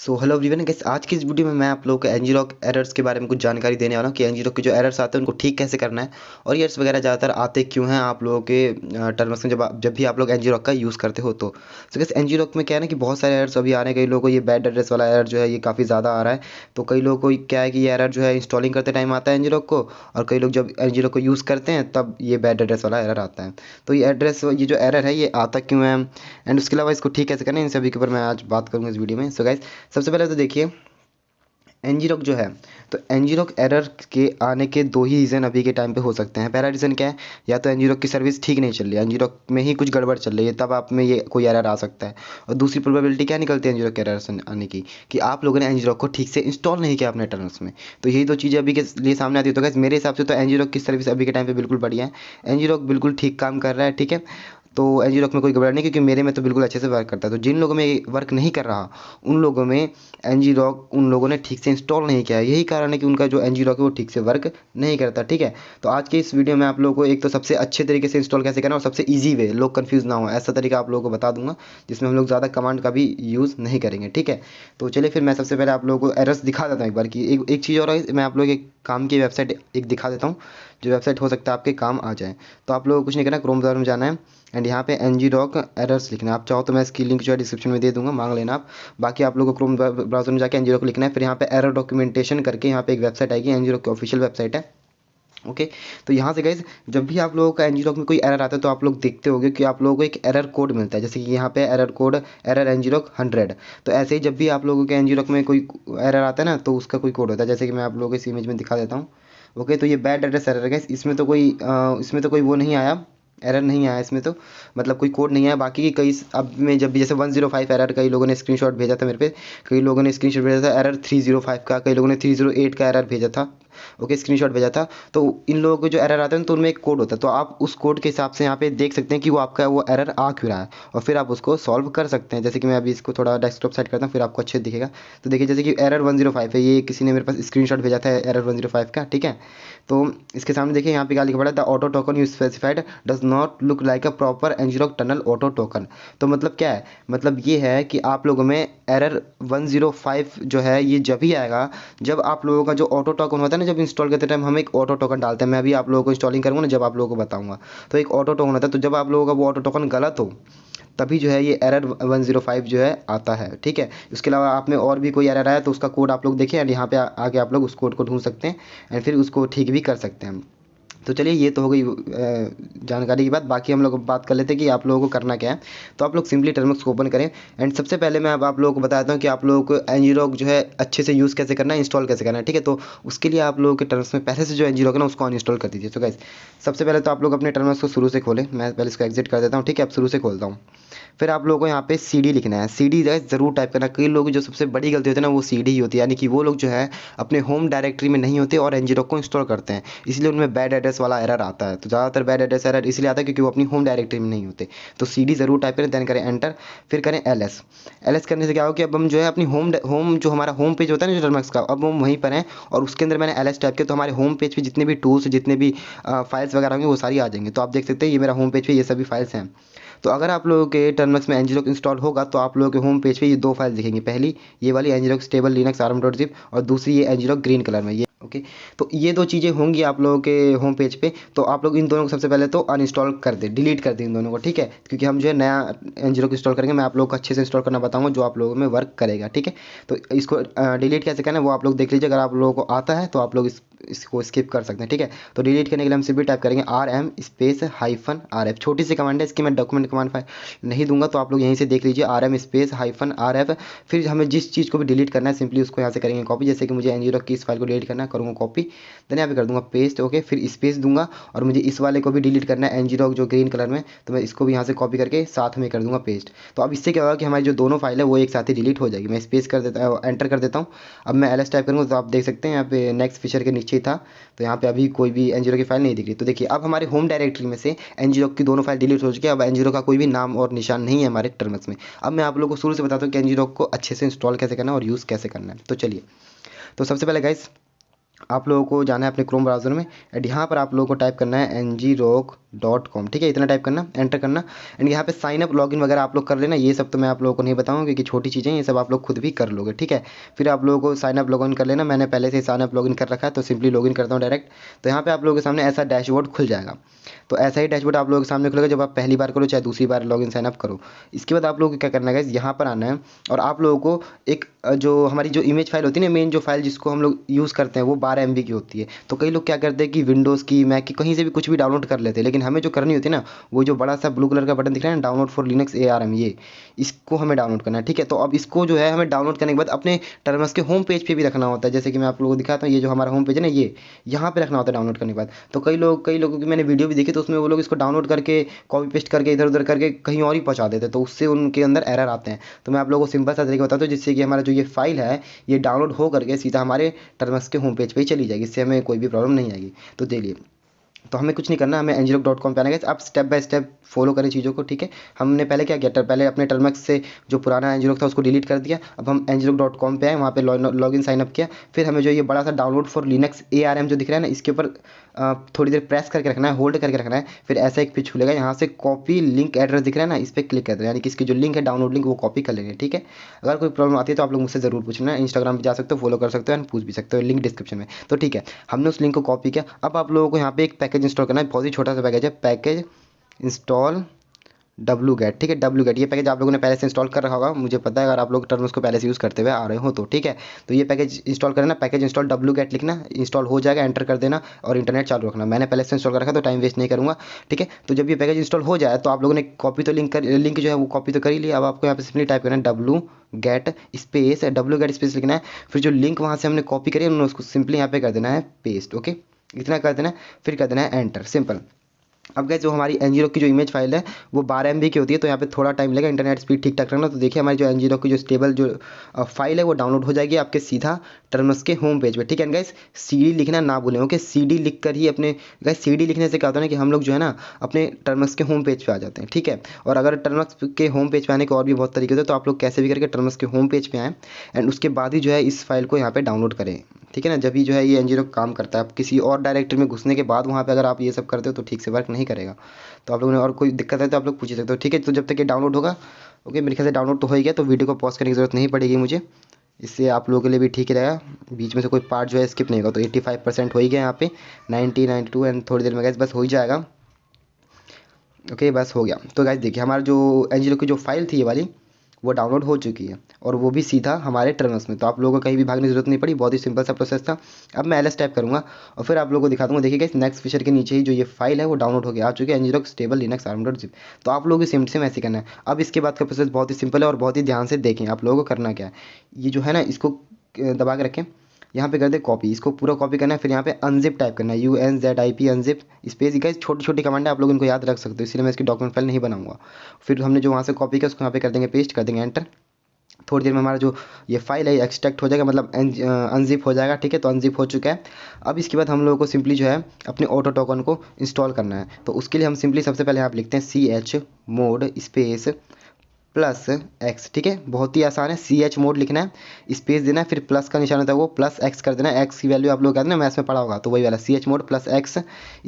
So hello everyone guys, आज की इस वीडियो में मैं आप लोगों को एंग्रोक एरर्स के बारे में कुछ जानकारी देने वाला हूँ कि एंग्रोक के जो एरर्स आते हैं उनको ठीक कैसे करना है और ये एरर्स वगैरह ज़्यादातर आते क्यों हैं आप लोगों के टर्म्स में जब भी आप लोग एंग्रोक का यूज़ करते हो। तो गाइस एंग्रोक में क्या है ना कि बहुत सारे एरर्स अभी आ रहे हैं। कई लोगों को ये बैड एड्रेस वाला एरर जो है ये काफ़ी ज़्यादा आ रहा है। तो कई लोगों को क्या है कि ये एरर जो है इंस्टॉलिंग करते टाइम आता है एंग्रोक को, और कई लोग जब एंग्रोक को यूज़ करते हैं तब ये बैड एड्रेस वाला एरर आता है। तो ये जो एरर है ये आता क्यों है एंड उसके अलावा इसको ठीक कैसे करना है, इन सभी के ऊपर मैं आज बात करूँगा इस वीडियो में। सो गाइस सबसे पहले तो देखिए एनजीरोक जो है, तो एनजीरोक एरर के आने के दो ही रीज़न अभी के टाइम पे हो सकते हैं। पहला रीज़न क्या है, या तो एनजीरोक की सर्विस ठीक नहीं चल रही है, एनजीरोक में ही कुछ गड़बड़ चल रही है, तब आप में ये कोई एरर आ सकता है। और दूसरी प्रोबेबिलिटी क्या निकलती है एनजीरोक एरर आने की, कि आप लोगों ने एनजीरोक को ठीक से इंस्टॉल नहीं किया अपने टर्म्स में। तो यही दो चीज़ें अभी के लिए सामने आती है। तो गाइस मेरे हिसाब से तो एनजीरोक की सर्विस अभी के टाइम पे बिल्कुल बढ़िया है, एनजीरोक बिल्कुल ठीक काम कर रहा है, ठीक है। तो एनजीरोक में कोई गड़बड़ नहीं, क्योंकि मेरे में तो बिल्कुल अच्छे से वर्क करता है। तो जिन लोगों में वर्क नहीं कर रहा उन लोगों में एनजीरोक उन लोगों ने ठीक से इंस्टॉल नहीं किया है। यही कारण है कि उनका जो एनजीरोक है वो ठीक से वर्क नहीं करता, ठीक है। तो आज के इस वीडियो में आप लोगों को एक तो सबसे अच्छे तरीके से इंस्टॉल कैसे करना और सबसे ईजी वे, लोग कंफ्यूज ना हो, ऐसा तरीका आप लोगों को बता दूंगा जिसमें हम लोग ज़्यादा कमांड का भी यूज़ नहीं करेंगे, ठीक है। तो चलिए फिर मैं सबसे पहले आप लोगों को एरर्स दिखा देता हूँ एक बार की। एक चीज़ और है, मैं आप लोगों के काम की वेबसाइट एक दिखा देता हूँ, जो वेबसाइट हो सकता है आपके काम आ जाए। तो आप लोगों को कुछ नहीं करना, क्रोम ब्राउज़र में जाना है एंड यहाँ पे ngrok एरर्स लिखना है। आप चाहो तो मैं इसकी लिंक जो है डिस्क्रिप्शन में दे दूंगा, मांग लेना आप। बाकी आप लोगों को क्रोम ब्राउज़र में जाके ngrok लिखना है, फिर यहाँ पे एरर डॉक्यूमेंटेशन करके यहाँ पे एक वेबसाइट आएगी, ngrok की ऑफिशियल वेबसाइट है, ओके। तो यहाँ से गाइज जब भी आप लोगों का ngrok में कोई एरर आता है तो आप लोग देखते होंगे कि आप लोगों को एक एरर कोड मिलता है, जैसे कि यहाँ पे एरर कोड एरर ngrok 100। तो ऐसे ही जब भी आप लोगों के ngrok में कोई एरर आता है ना, तो उसका कोई कोड होता है, जैसे कि मैं आप लोगों को इस इमेज में दिखा देता हूँ। ओके, तो ये बैड एड्रेस एरर है गाइस, इसमें तो कोई वो नहीं आया, एरर नहीं आया इसमें, तो मतलब कोई कोड नहीं आया। बाकी की कई अब में जब भी जैसे 105 एरर कई लोगों ने स्क्रीनशॉट भेजा था मेरे पे, कई लोगों ने स्क्रीनशॉट भेजा था एरर 305 का, कई लोगों ने 308 का एरर भेजा था, ओके, स्क्रीनशॉट भेजा था। तो इन लोगों को जो एरर आते हैं तो उनमें एक कोड होता है, तो आप उस कोड के हिसाब से यहाँ पे देख सकते हैं कि वो आपका वो एरर आ क्यों रहा है, और फिर आप उसको सॉल्व कर सकते हैं। जैसे कि मैं अभी इसको थोड़ा डेस्कटॉप सेट करता हूँ, फिर आपको अच्छे से दिखेगा। तो देखिए जैसे कि एरर 105 है, ये किसी ने मेरे पास स्क्रीनशॉट भेजा था एरर 105 का, ठीक है। तो इसके सामने देखिए यहाँ पे क्या लिखा पड़ा है, the auto token you specified does not look like a proper ngrok tunnel auto token. तो मतलब क्या है, मतलब ये है कि आप लोगों में एरर 105 जो है ये जब ही आएगा जब आप लोगों का जो ऑटो टोकन होता है ना, जब इंस्टॉल करते टाइम हम एक ऑटो टोकन डालते हैं। मैं अभी आप लोगों को इंस्टॉलिंग करूँगा ना, जब आप लोगों को बताऊंगा, तो एक ऑटो टोकन होता है। तो जब आप लोगों का वो ऑटो टोकन गलत हो तभी जो है ये एरर 105 जो है आता है, ठीक है। इसके अलावा आप में और भी कोई एरर आया तो उसका कोड आप लोग देखिए एंड यहाँ पे आके आप लोग उस कोड को ढूंढ सकते हैं एंड फिर उसको ठीक भी कर सकते हैं। तो चलिए ये तो हो गई जानकारी की बात। बाकी हम लोग बात कर लेते हैं कि आप लोगों को करना क्या है। तो आप लोग सिंपली टर्म्स को ओपन करें एंड सबसे पहले मैं अब आप लोगों को बताता हूँ कि आप लोगों को ngrok जो है अच्छे से यूज़ कैसे करना है, इंस्टॉल कैसे करना है, ठीक है। तो उसके लिए आप लोगों के टर्म्स में पहले से जो ngrok है ना उसको अनइंस्टॉल कर दीजिए। तो गाइस सबसे पहले तो आप लोग अपने टर्म्स को शुरू से खोलें, मैं पहले इसको एग्जिट कर देता हूँ, ठीक है। अब शुरू से खोलता हूँ, फिर आप लोगों को यहाँ पे cd लिखना है। cd गाइस ज़रूर टाइप करना। कई लोग जो सबसे बड़ी गलती होती है ना वो cd ही होती है, यानी कि वो लोग जो है अपने होम डायरेक्टरी में नहीं होते और ngrok को इंस्टॉल करते हैं, इसलिए उनमें बैड एड्रेस वाला एरर आता है। तो ज़्यादातर बैड एड्रेस एरर इसलिए आता है क्योंकि वो अपनी होम डायरेक्टरी में नहीं होते। तो cd ज़रूर टाइप करें, देन करें एंटर, फिर करें ls करने से क्या हो कि अब हम जो है अपनी होम जो हमारा होम पेज होता है ना जो टर्मिनल का, अब हम वहीं पर हैं और उसके अंदर मैंने ls टाइप किया, तो हमारे होम पेज पे जितने भी टूल्स जितने भी फाइल्स वगैरह होंगे वो सारी आ जाएंगे। तो आप देख सकते हैं ये मेरा होम पेज पे ये सभी फाइल्स हैं। तो अगर आप लोगों के टर्मिनल्स में ngrok इंस्टॉल होगा तो आप लोगों के होम पेज पे ये दो फाइल दिखेंगी, पहली ये वाली ngrok स्टेबल लिनक्स arm.zip और दूसरी ये ngrok ग्रीन कलर में, ये ओके। तो ये दो चीज़ें होंगी आप लोगों के होम पेज पे। तो आप लोग इन दोनों को सबसे पहले तो अनइंस्टॉल कर दें, डिलीट कर दें इन दोनों को, ठीक है, क्योंकि हम जो है नया ngrok इंस्टॉल करेंगे। मैं आप लोगों को अच्छे से इंस्टॉल करना बताऊंगा जो आप लोगों में वर्क करेगा, ठीक है। तो इसको डिलीट कैसे करना है वो आप लोग देख लीजिए। अगर आप लोगों को आता है तो आप लोग इसको स्किप कर सकते हैं, ठीक है। तो डिलीट करने के लिए हम सिंपली टाइप करेंगे rm स्पेस -rf, छोटी सी कमांड है, इसकी मैं डॉक्यूमेंट कमांड फाइल नहीं दूंगा, तो आप लोग यहीं से देख लीजिए rm स्पेस -rf। फिर हमें जिस चीज़ को भी डिलीट करना है सिंपली उसको यहाँ से करेंगे कॉपी, जैसे कि मुझे ngrok की इस फाइल को डिलीट करना है, करूँगा कॉपी, देन यहाँ पे कर दूंगा पेस्ट, ओके। फिर स्पेस दूंगा और मुझे इस वाले को भी डिलीट करना है ngrok जो ग्रीन कलर में, तो मैं इसको भी यहाँ से कॉपी करके साथ में कर दूंगा पेस्ट। तो अब इससे क्या होगा कि हमारी जो दोनों फाइल है वो एक साथ ही डिलीट हो जाएगी। मैं स्पेस कर देता हूँ, एंटर कर देता हूँ। अब मैं ls टाइप करूँगा तो आप देख सकते हैं यहाँ पे नेक्स्ट फीचर के नीचे ही था, तो यहाँ पे अभी कोई भी ngrok की फाइल नहीं दिख रही। तो देखिए अब हमारे होम डायरेक्टरी में से ngrok की दोनों फाइल डिलीट हो चुकी है। अब ngrok का कोई भी नाम और निशान नहीं है हमारे टर्मिनल्स में। अब मैं आप लोगों को शुरू से बताता हूँ कि ngrok को अच्छे से इंस्टॉल कैसे करना है और यूज़ कैसे करना है। तो चलिए, तो सबसे पहले गाइस आप लोगों को जाना है अपने क्रोम ब्राउज़र में एंड यहाँ पर आप लोगों को टाइप करना है ngrok.com, ठीक है, इतना टाइप करना, एंटर करना एंड यहाँ पे साइन अप लॉगिन वगैरह आप लोग कर लेना। ये सब तो मैं आप लोगों को नहीं बताऊंगा क्योंकि छोटी चीज़ें ये सब आप लोग खुद भी कर लोगे, ठीक है। फिर आप लोगों को साइन अप लॉगिन कर लेना। मैंने पहले से साइन अप लॉगिन कर रखा है तो सिंपली लॉगिन करता हूँ डायरेक्ट। तो यहाँ पे आप लोगों के सामने ऐसा डैशबोर्ड खुल जाएगा। तो ऐसा ही डैशबोर्ड आप लोगों के सामने खुलेगा जब आप पहली बार करो चाहे दूसरी बार लॉगिन साइन अप करो। इसके बाद आप लोगों को क्या करना है, यहाँ पर आना है और आप लोगों को एक जो हमारी जो इमेज फाइल होती है ना, मेन जो फाइल जिसको हम लोग यूज़ करते हैं वो 12 MB की होती है। तो कई लोग क्या करते हैं कि विंडोज़ की, मैक की, कहीं से भी कुछ भी डाउनलोड कर लेते हैं, लेकिन हमें जो करनी होती है ना, वो जो बड़ा सा ब्लू कलर का बटन दिख रहा है ना, डाउनलोड फॉर लिनक्स ARM, ये इसको हमें डाउनलोड करना है, ठीक है। तो अब इसको जो है हमें डाउनलोड करने के बाद अपने टर्मिनस के होम पेज पे भी रखना होता है। जैसे कि मैं आप लोगों को दिखाता हूँ, ये जो हमारा होम पेज है ना, ये यहाँ पे रखना होता है डाउनलोड करने के बाद। तो कई लोगों की मैंने वीडियो भी देखी तो उसमें वो लोग इसको डाउनलोड करके कॉपी पेस्ट करके इधर उधर करके कहीं और ही पहुँचा देते हैं, तो उससे उनके अंदर एरर आते हैं। तो मैं आप लोगों को सिंपल सा तरीका बताता हूँ जिससे कि हमारा जो ये फाइल है ये डाउनलोड हो करके सीधा हमारे टर्मिनस के होम पेज पे ही चली जाएगी, इससे हमें कोई भी प्रॉब्लम नहीं आएगी। तो चलिए, तो हमें कुछ नहीं करना, हमें ngrok.com पे आना है। आप स्टेप बाय स्टेप फॉलो करें चीज़ों को, ठीक है। हमने पहले क्या किया, पहले अपने टर्मिनस से जो पुराना ngrok था उसको डिलीट कर दिया। अब हम ngrok.com पे आए, वहाँ पे लॉगिन साइन अप किया। फिर हमें जो ये बड़ा सा डाउनलोड फॉर लिनक्स ARM जो दिख रहा है ना, इसके ऊपर थोड़ी देर प्रेस करके रखना है, होल्ड करके रखना है। फिर ऐसा एक पेज खुलेगा, यहाँ से कॉपी लिंक एड्रेस दिख रहा है ना, इस पर क्लिक कर देना, यानी कि इसकी जो लिंक है डाउनलोड लिंक वो कॉपी कर लेंगे, ठीक है। अगर कोई प्रॉब्लम आती है तो आप लोग मुझसे ज़रूर पूछना, इंस्टाग्राम पर जा सकते हो, फॉलो कर सकते हो एंड पूछ भी सकते हो, लिंक डिस्क्रिप्शन में। तो ठीक है, हमने उस लिंक को कॉपी किया। अब आप लोगों को यहाँ पे एक पैकेज इंस्टॉल करना है, बहुत ही छोटा सा पैकेज है, पैकेज इंस्टॉल wget, ठीक है, wget। ये पैकेज आप लोगों ने पहले से इंस्टॉल कर रखा होगा, मुझे पता है, अगर आप लोग टर्मिनस को पहले से यूज़ करते हुए आ रहे हो तो, ठीक है। तो ये पैकेज इंस्टॉल करना, पैकेज इंस्टॉल wget लिखना, इंस्टॉल हो जाएगा, एंटर कर देना और इंटरनेट चालू रखना। मैंने पहले से इंस्टॉल कर रखा तो टाइम वेस्ट नहीं करूँगा, ठीक है। तो जब ये पैकेज इंस्टॉल हो जाए तो आप लोगों ने कॉपी तो लिंक जो है वो कॉपी तो कर ही लिया। अब आपको यहाँ पे सिंपली टाइप करना है wget स्पेस लिखना है। फिर जो लिंक वहाँ से हमने कॉपी करी है उसको सिंपली यहाँ पे कर देना है पेस्ट, ओके, इतना कर देना है। फिर कर देना है एंटर, सिंपल। अब गाइस जो हमारी ngrok की जो इमेज फाइल है वो 12 MB की होती है, तो यहाँ पे थोड़ा टाइम लगेगा, इंटरनेट स्पीड ठीक ठाक रखना। तो देखिए हमारी जो ngrok की जो स्टेबल जो फाइल है वो डाउनलोड हो जाएगी आपके सीधा टर्मिनस के होम पेज पे, ठीक है गाइस। CD लिखना ना भूलें, ओके, CD लिख कर ही अपने, गाइस CD लिखने से क्या होता है ना कि हम लोग जो है ना अपने टर्मिनस के होम पेज पे आ जाते हैं, ठीक है। और अगर टर्मिनस के होम पेज पे आने के और भी बहुत तरीके होते हैं, तो आप लोग कैसे भी करके टर्मिनस के होम पेज पे आएँ एंड उसके बाद ही जो है इस फाइल को यहाँ पे डाउनलोड करें, ठीक है ना। जब भी जो है ये ngrok काम करता है। आप किसी और डायरेक्टरी में घुसने के बाद वहाँ पे अगर आप ये सब करते हो तो ठीक से वर्क नहीं करेगा। तो आप लोगों ने और कोई दिक्कत है तो आप लोग पूछ ही सकते हो, ठीक है। तो जब तक ये डाउनलोड होगा, ओके, मेरे ख्याल से डाउनलोड तो हो ही गया, तो वीडियो को पॉज करने की ज़रूरत नहीं पड़ेगी मुझे, इससे आप लोगों के लिए भी ठीक रहेगा, बीच में से कोई पार्ट जो है स्किप नहीं होगा। तो 85% हो ही गया यहाँ पे, 90 92 एंड थोड़ी देर में गाइस बस हो ही जाएगा, ओके, बस हो गया। तो गाइस देखिए हमारा जो ngrok की जो फाइल थी ये वाली वो डाउनलोड हो चुकी है और वो भी सीधा हमारे टर्मिनस में। तो आप लोगों को कहीं भी भागने की जरूरत नहीं पड़ी, बहुत ही सिंपल सा प्रोसेस था। अब मैं ls टाइप करूँगा और फिर आप लोगों को दिखा दूँगा। देखिए गाइस नेक्स्ट फीचर के नीचे ही जो ये फाइल है वो डाउनलोड हो गया, आ चुकी है ngrok स्टेबल लिनक्स arm.zip। तो आप लोगों को सेम सेम ऐसे करना है। अब इसके बाद का प्रोसेस बहुत ही सिंपल है और बहुत ही ध्यान से देखें आप लोगों को करना क्या है। ये जो है ना इसको दबा के रखें, यहाँ पे कर दे कॉपी, इसको पूरा कॉपी करना है। फिर यहाँ पे अनजिप टाइप करना है, UNZIP अनजिप स्पेस। गाइस छोटी छोटी कमांड है, आप लोग इनको याद रख सकते हो, इसलिए मैं इसकी डॉक्यूमेंट फाइल नहीं बनाऊंगा। फिर हमने जो वहाँ से कॉपी किया उसको यहाँ पे कर देंगे पेस्ट, कर देंगे एंटर। थोड़ी देर में हमारा जो ये फाइल है एक्सट्रैक्ट हो जाएगा, मतलब अनजिप हो जाएगा, ठीक है। तो अनजिप हो चुका है। अब इसके बाद हम लोगों को सिंपली जो है अपने ऑटो टोकन को इंस्टॉल करना है। तो उसके लिए हम सिंपली सबसे पहले यहाँ पे लिखते हैं chmod स्पेस +x, ठीक है, बहुत ही आसान है। chmod लिखना है, स्पेस देना है, फिर प्लस का निशान होता है वो +x कर देना है। x की वैल्यू आप लोग कहते हैं ना मैथ्स में पढ़ा होगा, तो वही वाला chmod +x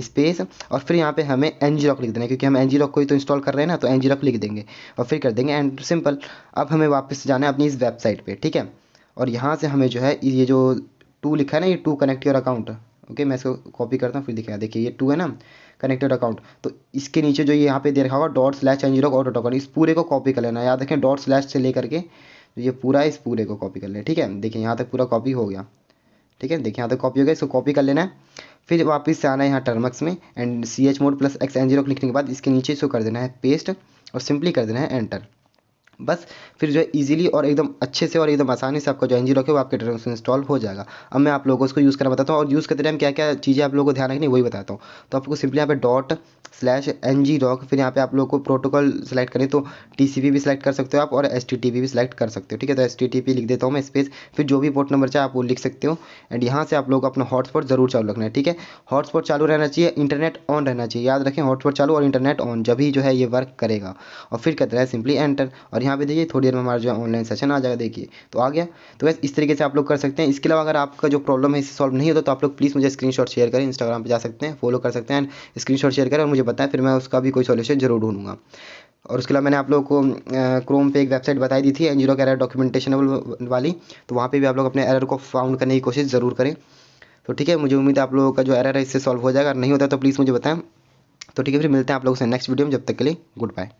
स्पेस। और फिर यहाँ पे हमें ngrok लिख देना है, क्योंकि हम ngrok को ही तो इंस्टॉल कर रहे हैं ना, तो ngrok लिख देंगे और फिर कर देंगे एंड, सिंपल। अब हमें वापस जाना है अपनी इस वेबसाइट पर, ठीक है। और यहाँ से हमें जो है ये जो 2 लिखा है ना, ये 2 कनेक्ट योर अकाउंट, ओके, मैं इसको कॉपी करता हूँ, फिर दिखाया, देखिए ये 2 है ना कनेक्टेड अकाउंट। तो इसके नीचे जो ये यहाँ पे दे रखा होगा ./ngrok ऑटो टोकन, इस पूरे को कॉपी कर लेना। याद रखें ./ से लेकर के जो ये पूरा है इस पूरे को कॉपी कर लें, ठीक है। देखिए यहाँ तक पूरा कॉपी हो गया, ठीक है, देखिए यहाँ तक कॉपी हो गया, इसको कॉपी कर लेना है। फिर वापस से आना है यहाँ टर्मिनस में एंड chmod +x ngrok लिखने के बाद इसके नीचे इसको कर देना है पेस्ट और सिंपली कर देना है एंटर, बस। फिर जो है इजीली और एकदम अच्छे से और एकदम आसानी से आपका जो ngrok है वो आपके टर्मिनस में इंस्टॉल हो जाएगा। अब मैं आप लोगों को उसको यूज़ करना बताता हूँ और यूज़ करते टाइम क्या क्या चीज़ें आप लोगों को ध्यान रखनी है वही बताता हूँ। तो आपको सिंपली यहाँ पे ./ngrok, फिर यहाँ पे आप लोगों को प्रोटोकॉल सेलेक्ट करें तो TCP भी सिलेक्ट कर सकते हो आप और HTTP भी सिलेक्ट कर सकते हो, ठीक है। तो HTTP लिख देता हूँ मैं स्पेस, फिर जो भी पोर्ट नंबर चाहे आप वो लिख सकते हो एंड यहाँ से आप लोग अपना हॉटस्पॉट ज़रूर चालू रखना है, ठीक है। हॉटस्पॉट चालू रहना चाहिए, इंटरनेट ऑन रहना चाहिए, याद रखें हॉटस्पॉट चालू और इंटरनेट ऑन, जब ही जो है ये वर्क करेगा। और फिर कहते हैं सिंपली एंटर। और यहाँ पे देखिए थोड़ी देर में हमारा जो है ऑनलाइन सेशन आ जाएगा, देखिए तो आ गया। तो बस इस तरीके से आप लोग कर सकते हैं। इसके अलावा अगर आपका जो प्रॉब्लम है इसे सॉल्व नहीं होता तो आप लोग प्लीज़ मुझे स्क्रीनशॉट शेयर करें, इंस्टाग्राम पे जा सकते हैं, फॉलो कर सकते हैं, स्क्रीनशॉट शेयर करें और मुझे बताएं, फिर मैं उसका भी कोई सॉल्यूशन जरूर ढूंढूंगा। और उसके अलावा मैंने आप लोगों को क्रोम पे एक वेबसाइट बताई दी थी एंजिरोक एरर डॉक्यूमेंटेशन वाली, तो वहाँ पे भी आप लोग अपने एरर को फाउंड करने की कोशिश ज़रूर करें। तो ठीक है, मुझे उम्मीद है आप लोगों का जो एरर है इससे सॉल्व हो जाएगा, अगर नहीं होता तो प्लीज़ मुझे बताएं। तो ठीक है, फिर मिलते हैं आप लोगों से नेक्स्ट वीडियो में, जब तक के लिए गुड बाय।